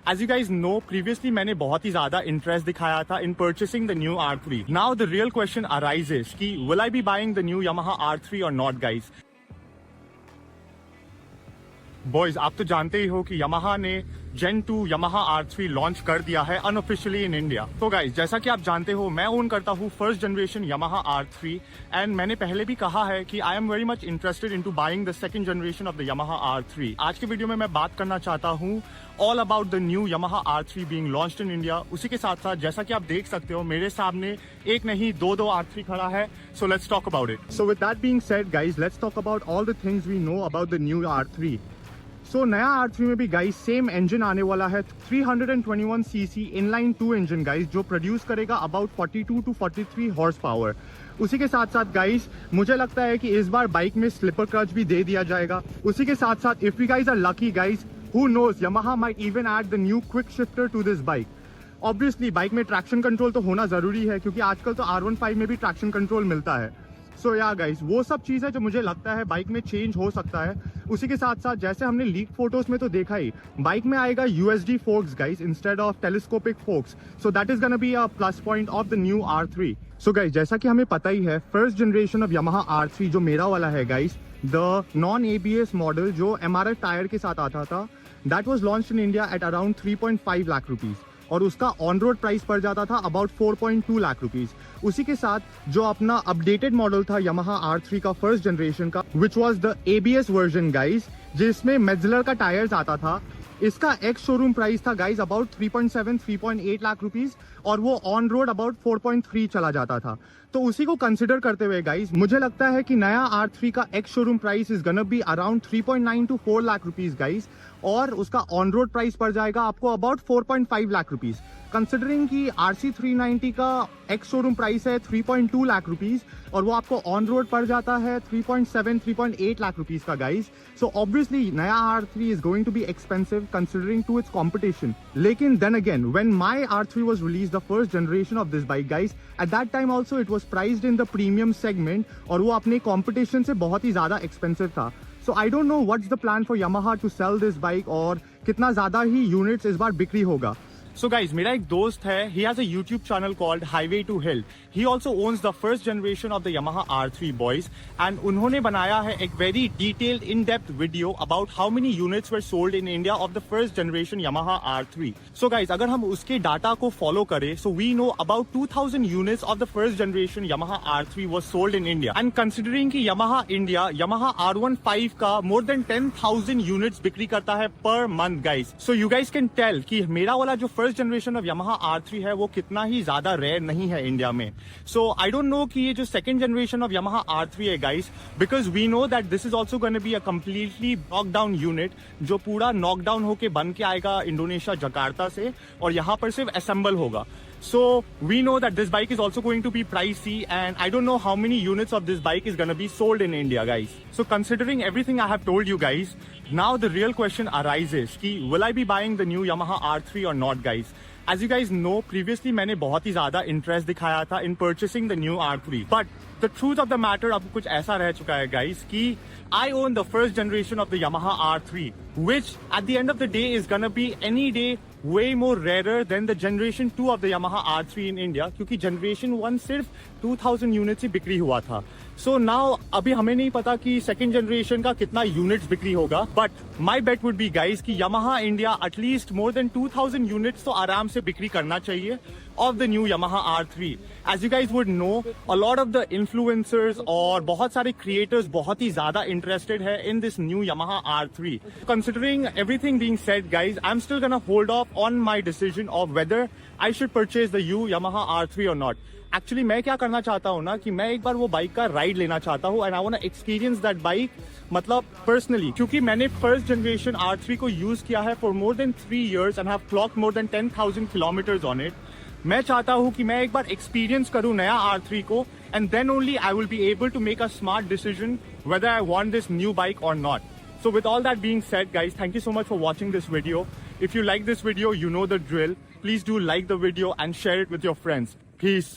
As you guys know, previously मैंने बहुत ही ज़्यादा interest दिखाया था in purchasing the new R3. Now the real question arises कि will I be buying the new Yamaha R3 or not, guys? Boys, आप तो जानते ही हो कि Yamaha ने Gen 2 Yamaha R3 लॉन्च कर दिया है अनऑफिशियली इन इंडिया। तो गाइज, जैसा कि आप जानते हो, मैं ओन करता हूँ first generation Yamaha R3 and मैंने पहले भी कहा है कि I am very much interested into buying the second generation of the Yamaha R3। आज के वीडियो में मैं बात करना चाहता हूँ all about the new Yamaha R3 being launched in India. उसी के साथ साथ जैसा कि आप देख सकते हो मेरे सामने एक नहीं दो R3 खड़ा है। So let's talk about it. So with that being said guys, let's talk about all the things we know about the new R3। So नया R3 में भी गाइज सेम इंजन आने वाला है, 321 सीसी इनलाइन 2 इंजन गाइज, जो produce करेगा about 42 to 43 horse power. उसी के साथ साथ गाइज मुझे लगता है कि इस बार बाइक में स्लिपर क्लच भी दे दिया जाएगा। उसी के साथ साथ if you guys are lucky guys, who knows, Yamaha might even add the new quick shifter to this bike. Obviously bike में ट्रैक्शन कंट्रोल तो होना जरूरी है, क्योंकि आजकल तो R15 में भी ट्रैक्शन कंट्रोल मिलता है। सो या गाइज, वो सब चीज़ है जो मुझे लगता है बाइक में चेंज हो सकता है। उसी के साथ साथ जैसे हमने लीक फोटोज में तो देखा ही, बाइक में आएगा USD forks guys instead of telescopic forks. So that is gonna be a plus point of the new R3। So guys, जैसा कि हमें पता ही है, first generation of Yamaha R3 जो मेरा वाला है guys, the non ABS model जो MRF टायर के साथ आता था, that was launch in India at around 3.5 lakh rupees, और उसका ऑन रोड प्राइस पड़ जाता था अबाउट 4.2 लाख रुपीज। उसी के साथ जो अपना अपडेटेड मॉडल था Yamaha R3 का फर्स्ट जनरेशन का, which was the ABS version guys, जिसमें मेजलर का टायर्स आता था, इसका एक्स शोरूम प्राइस था गाइज अबाउट 3.8 लाख रुपीज, और वो ऑन रोड अबाउट 4.3 चला जाता था। तो उसी को कंसिडर करते हुए गाइज मुझे लगता है कि नया R3 का ex showroom price is gonna be around 3.9 to 4 lakh rupees guys, और उसका ऑन रोड प्राइस पड़ जाएगा आपको अबाउट 4.5 लाख रुपीज। कंसिडरिंग कि RC390 का एक्स शोरूम प्राइस है 3.2 लाख रुपीज, और वो आपको ऑन रोड पड़ जाता है 3.8 लाख रुपीज का गाइज। सो ऑब्वियसली नया R3 is going to be expensive considering to its competition. लेकिन then again, when my R3 was release the first generation of this bike guys, at that time also it was priced in the premium segment, और वो अपने competition से बहुत ही ज्यादा expensive था। So I don't know what's the plan for Yamaha to sell this bike, और कितना ज्यादा ही यूनिट्स इस बार बिक्री होगा। So guys, मेरा एक दोस्त है, he has a YouTube channel called Highway to Hill. He also owns the first generation of the Yamaha R3 boys, and उन्होंने बनाया है एक very detailed in-depth video about how many units were sold in India of the first generation Yamaha R3. So guys, अगर हम उसके data को follow करें, so we know about 2000 units of the first generation Yamaha R3 was sold in India. And considering कि Yamaha India, Yamaha R15 का more than 10,000 units बिक्री करता है per month guys. So you guys can tell कि मेरा वाला जो first generation of Yamaha R3 है वो कितना ही ज्यादा रेयर नहीं है इंडिया में। सो आई डोंट नो कि ये जो second generation of Yamaha R3 है guys, because we know that this is also gonna be a completely knockdown unit, जो पूरा नॉकडाउन होके बन के आएगा इंडोनेशिया जकार्ता से, और यहाँ पर सिर्फ असेंबल होगा। So we know that this bike is also going to be pricey, and I don't know how many units of this bike is gonna be sold in India, guys. So considering everything I have told you guys, now the real question arises कि will I be buying the new Yamaha R3 or not, guys? As you guys know, previously मैंने बहुत ही ज्यादा interest दिखाया था in purchasing the new R3, but the truth of the matter अब कुछ ऐसा रह चुका है guys कि I own the first generation of the Yamaha R3, which at the end of the day is gonna be any day way more rarer than the generation 2 of the Yamaha R3 in India, क्योंकि generation 1 सिर्फ 2000 units ही बिक्री हुआ था। So now अभी हमें नहीं पता कि सेकेंड जनरेशन का कितना यूनिट्स बिक्री होगा, but my bet would be guys कि Yamaha India at least more than 2000 units तो आराम से बिक्री करना चाहिए of the new Yamaha R3. As you guys would know, a lot of the influencers और बहुत सारे creators बहुत ही ज़्यादा interested है in this new Yamaha R3. Considering everything being said, guys, I'm still gonna hold off on my decision of whether I should purchase the new Yamaha R3 or not. Actually मैं क्या करना चाहता हूँ ना कि मैं एक बार वो बाइक का राइड लेना चाहता हूँ, and I want to experience that bike, मतलब पर्सनली, क्योंकि मैंने फर्स्ट जनरेशन R3 को यूज किया है for more than 3 years and have clocked more than 10,000 kilometres on it. मैं चाहता हूँ कि मैं एक बार एक्सपीरियंस करूँ नया R3 को, and then only I will be able to make a smart decision whether I want this new bike और not. So with all that being said, guys, thank you so much for watching this video. If you like this video, you know the drill. Please do like the video and share it with your friends. Peace.